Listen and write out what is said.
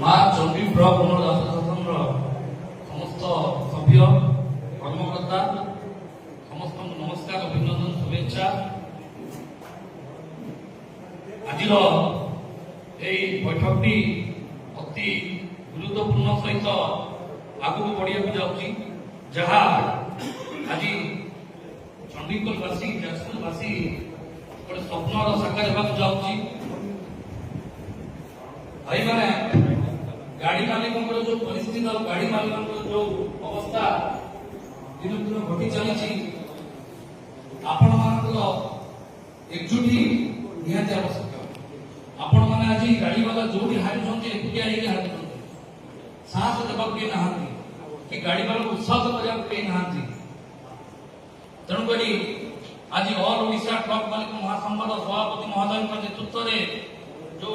মা চণ্ডী ব্লক উন্নয়ন আসোসিয়েসনর সমস্ত সভ্য কর্মকর্তা সমস্ত নমস্কার অভিনন্দন শুভেচ্ছা। আজির এই বৈঠকটি অতি গুরুত্বপূর্ণ সহিত আগুক বড়িয়া যাচ্ছি, যাহা আজি চণ্ডীগড়বাসী যাজপুরবাসী গোটে স্বপ্নর সাকার হওয়া যাচ্ছি। ভাই মানে গাড়ি মালিকଙ୍କର जो परिस्थिति और गाड़ी मालिकଙ୍କର जो अवस्था दिन दिन घटी चली आपण मानकर एकजुटी निहाती आवश्यक। आपण माने आज गाड़ी वाला जो हारिछन्ते एकुटिया ही हारिछन्ते, साहस देबाक के नहांती कि गाड़ी वाला उत्साह करबा के नहांती। तेणु करी आज ऑल ओडिशा ट्रक मालिक महासंघर सभापति महोदय नेतृत्व में जो